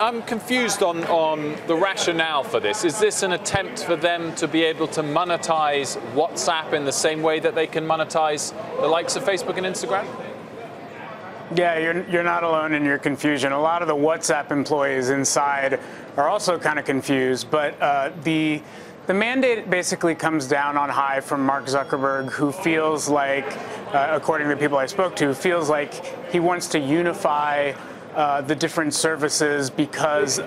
I'm confused on the rationale for this. Is this an attempt for them to be able to monetize WhatsApp in the same way that they can monetize the likes of Facebook and Instagram? Yeah, you're not alone in your confusion. A lot of the WhatsApp employees inside are also kind of confused, but the mandate basically comes down on high from Mark Zuckerberg, who feels like, according to the people I spoke to, feels like he wants to unify the different services because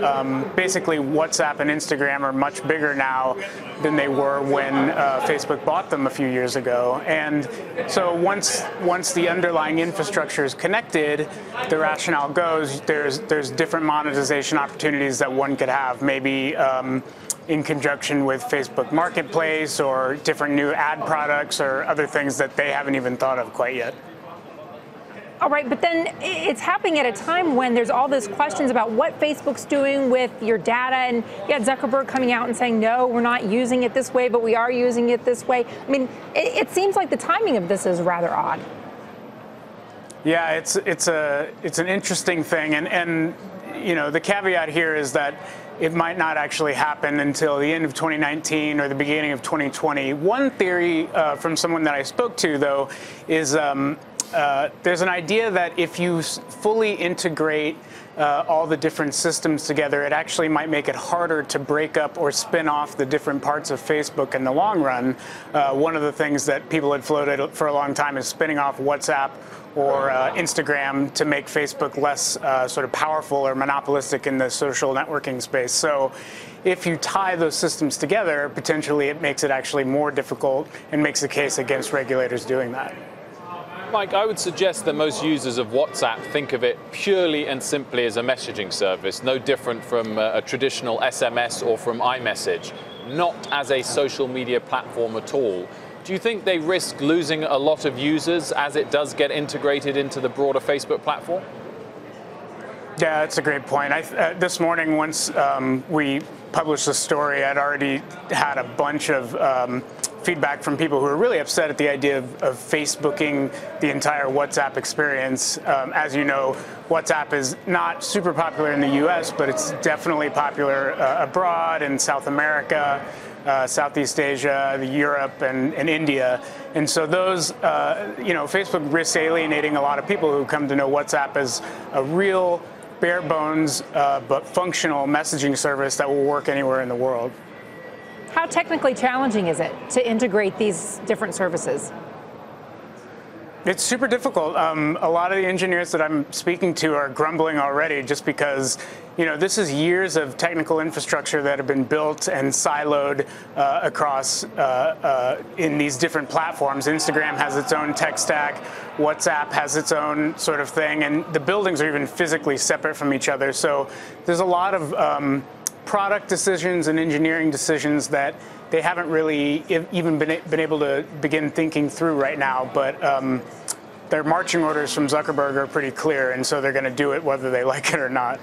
basically WhatsApp and Instagram are much bigger now than they were when Facebook bought them a few years ago. And so once the underlying infrastructure is connected, the rationale goes there's different monetization opportunities that one could have, maybe in conjunction with Facebook Marketplace or different new ad products or other things that they haven't even thought of quite yet. All right, but then it's happening at a time when there's all these questions about what Facebook's doing with your data, and you had Zuckerberg coming out and saying, no, we're not using it this way, but we are using it this way. I mean, it seems like the timing of this is rather odd. Yeah, it's an interesting thing, and you know, the caveat here is that it might not actually happen until the end of 2019 or the beginning of 2020. One theory from someone that I spoke to, though, is there's an idea that if you fully integrate all the different systems together, it actually might make it harder to break up or spin off the different parts of Facebook in the long run. One of the things that people had floated for a long time is spinning off WhatsApp or Instagram to make Facebook less sort of powerful or monopolistic in the social networking space. So if you tie those systems together, potentially it makes it actually more difficult and makes a case against regulators doing that. Mike, I would suggest that most users of WhatsApp think of it purely and simply as a messaging service, no different from a traditional SMS or from iMessage, not as a social media platform at all. Do you think they risk losing a lot of users as it does get integrated into the broader Facebook platform? Yeah, that's a great point. This morning, once we published the story, I'd already had a bunch of feedback from people who are really upset at the idea of Facebooking the entire WhatsApp experience. As you know, WhatsApp is not super popular in the US, but it's definitely popular abroad in South America, Southeast Asia, Europe, and India. And so those, you know, Facebook risks alienating a lot of people who come to know WhatsApp as a real bare bones but functional messaging service that will work anywhere in the world. How technically challenging is it to integrate these different services? It's super difficult. A lot of the engineers that I'm speaking to are grumbling already just because, you know, this is years of technical infrastructure that have been built and siloed across in these different platforms. Instagram has its own tech stack. WhatsApp has its own sort of thing. And the buildings are even physically separate from each other. So there's a lot of product decisions and engineering decisions that they haven't really even been able to begin thinking through right now. But their marching orders from Zuckerberg are pretty clear, and so they're going to do it whether they like it or not.